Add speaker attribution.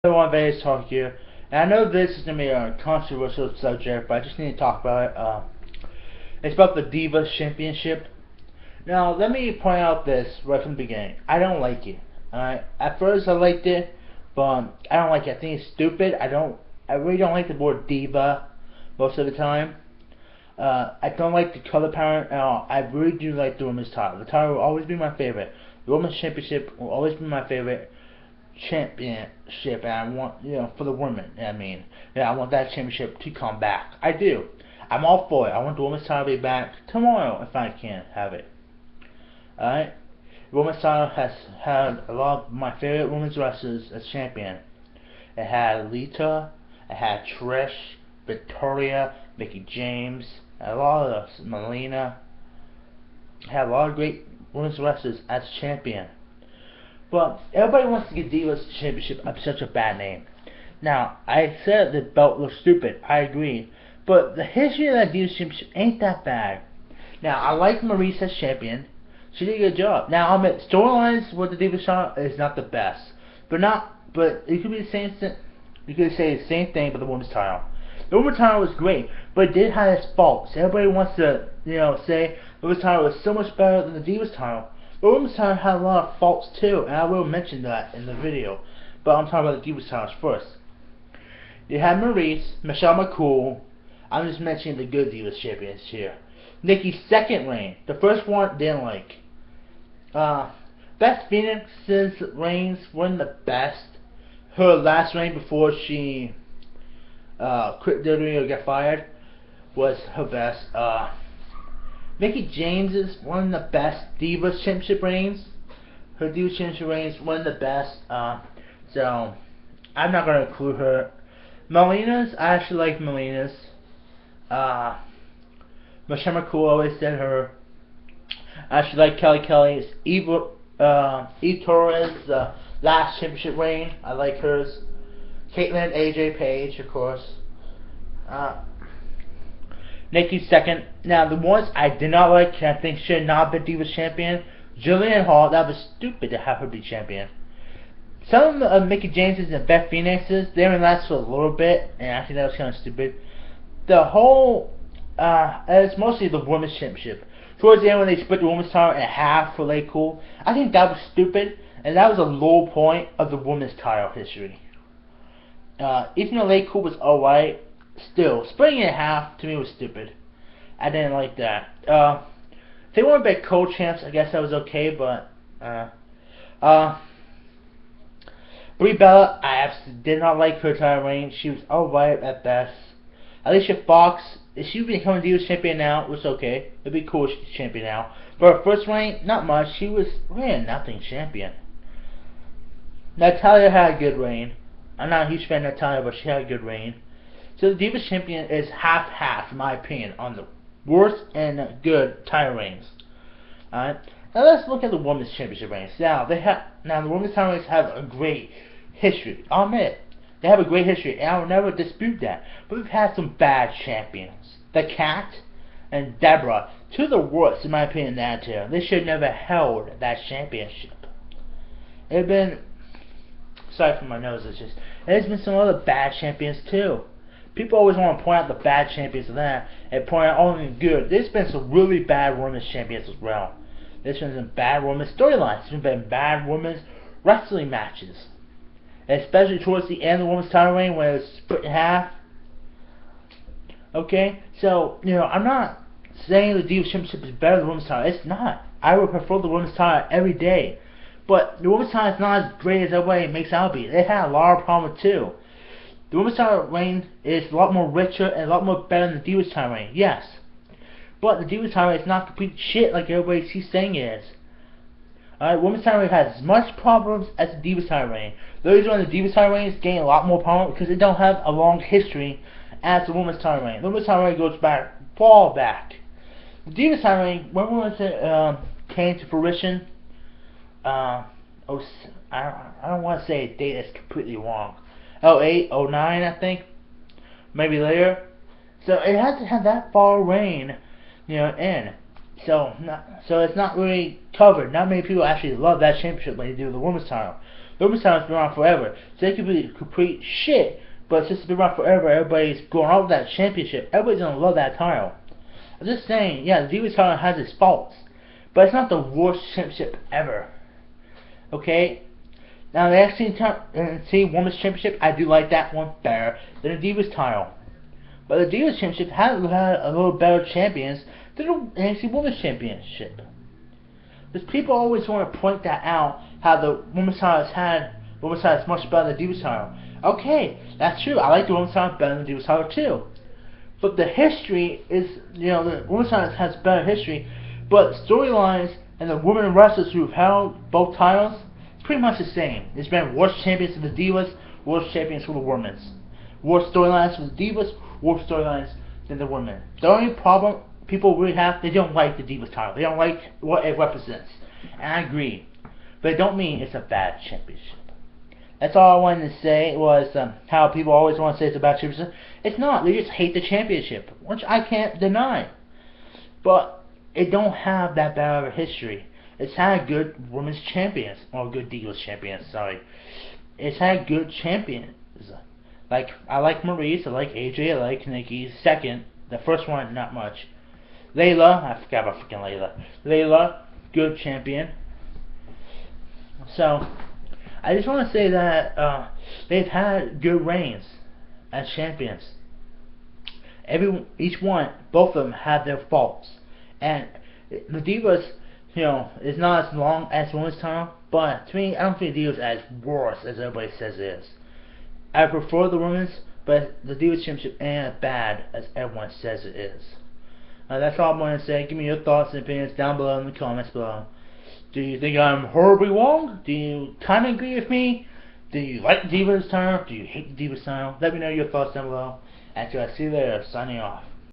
Speaker 1: Everyone, Vegas Talk here. And I know this is going to be a controversial subject, but I just need to talk about it. It's about the Divas Championship. Now, let me point out this right from the beginning. I don't like it. Alright? At first, I liked it, but I don't like it. I think it's stupid. I really don't like the word diva most of the time. I don't like the color palette at all. I really do like the women's title. The title will always be my favorite. The women's championship will always be my favorite championship, and I want, for the women, I want that championship to come back. I do. I'm all for it. I want the women's title to be back tomorrow if I can have it. Alright? The women's title has had a lot of my favorite women's wrestlers as champion. It had Lita, it had Trish, Victoria, Mickie James, a lot of Melina. It had a lot of great women's wrestlers as champion. But everybody wants to give Divas Championship such a bad name. Now, I said the belt looks stupid. I agree. But the history of that Divas Championship ain't that bad. Now, I like Maurice as champion. She did a good job. Now, I'll admit, storylines with the Divas title is not the best. But it could be the same thing. You could say the same thing about the women's title. The women's title was great, but it did have its faults. Everybody wants to, say the women's title was so much better than the Divas title. The women's title had a lot of faults too, and I will mention that in the video. But I'm talking about the Divas titles first. You had Maurice, Michelle McCool. I'm just mentioning the good Divas champions here. Nikki's second reign. The first one didn't like. Beth Phoenix's reigns weren't the best. Her last reign before she quit WWE or got fired was her best. Mickie James is one of the best Divas Championship reigns. Her Divas Championship reigns one of the best. So I'm not gonna include her. Melina's, I actually like Melina's. Michelle McCool, always said her. I actually like Kelly's. Eve Torres, last championship reign. I like hers. Caitlyn, AJ Page, of course. Nikki's second. Now, the ones I did not like, and I think should not be Divas champion, Jillian Hall. That was stupid to have her be champion. Some of Mickie James's and Beth Phoenix's, they only last for a little bit, and I think that was kind of stupid. The whole, it's mostly the women's championship. Towards the end, when they split the women's title in half for Lay Cool, I think that was stupid, and that was a low point of the women's title history. Even though Lay Cool was alright, still, splitting it in half to me was stupid. I didn't like that. If they want to be co-champs, I guess that was okay, but Brie Bella, I absolutely did not like her title reign. She was alright at best. Alicia Fox, if she would become a Divas champion now, it was okay. It'd be cool if she's champion now. But her first reign, not much. She was really a nothing champion. Natalya had a good reign. I'm not a huge fan of Natalya, but she had a good reign. So the Divas champion is half-half, in my opinion, on the worst and good title reigns. Alright? Now let's look at the Women's Championship reigns. Now the Women's title reigns have a great history. I'll admit, they have a great history, and I will never dispute that. But we've had some bad champions. The Cat and Deborah, two of the worst, in my opinion, that tier. They should have never held that championship. It had been, sorry for my nose, there's been some other bad champions too. People always want to point out the bad champions of that and point out only the good. There's been some really bad women's champions as well. There's been some bad women's storylines. There's been bad women's wrestling matches. Especially towards the end of the women's title reign when it was split in half. Okay? So, I'm not saying the Divas Championship is better than the women's title. It's not. I would prefer the women's title every day. But the women's title is not as great as everybody makes out to be. They had a lot of problems too. The women's title reign is a lot more richer and a lot more better than the Divas title reign. Yes. But the Divas title reign is not complete shit like everybody keeps saying it is. Alright, women's title reign has as much problems as the Divas title reign. The reason why the Divas title reign is getting a lot more problems because they don't have a long history as the women's title reign. The women's title reign goes back, far back. The Divas title reign, when women's came to fruition, I don't want to say a date that's completely wrong. 08, 09, I think, maybe later. So it hasn't had that far reign, in. So it's not really covered. Not many people actually love that championship when they do the women's title. The women's title's been around forever. So they could be complete shit, but since it's been around forever, everybody's going out with that championship. Everybody's gonna love that title. I'm just saying, yeah, the Divas title has its faults, but it's not the worst championship ever. Okay? Now the NXT Women's Championship, I do like that one better than the Divas title. But the Divas Championship has had a little better champions than the NXT Women's Championship. Because people always want to point that out, how the Women's title is much better than the Divas title. Okay, that's true. I like the Women's title better than the Divas title too. But the history is, the Women's title has better history, but storylines and the women wrestlers who've held both titles, it's pretty much the same. It's been worse champions for the Divas, worse champions for the Women's. Worse storylines for the Divas, worse storylines than the women. The only problem people really have, they don't like the Divas title. They don't like what it represents. And I agree. But it don't mean it's a bad championship. That's all I wanted to say was how people always want to say it's a bad championship. It's not. They just hate the championship, which I can't deny. But it don't have that bad of a history. It's had good women's champions, or good Divas champions, sorry. It's had good champions. Like, I like Maurice, I like AJ, I like Nikki. Second, the first one, not much. Layla, I forgot about freaking Layla. Layla, good champion. So, I just want to say that they've had good reigns as champions. Each one, both of them have their faults. And the Divas, is not as long as Women's title, but to me, I don't think the Divas as worse as everybody says it is. I prefer the Women's, but the Divas Championship ain't as bad as everyone says it is. That's all I'm going to say. Give me your thoughts and opinions down below in the comments below. Do you think I'm horribly wrong? Do you kind of agree with me? Do you like the Divas title? Do you hate the Divas title? Let me know your thoughts down below. Until I see you later, signing off.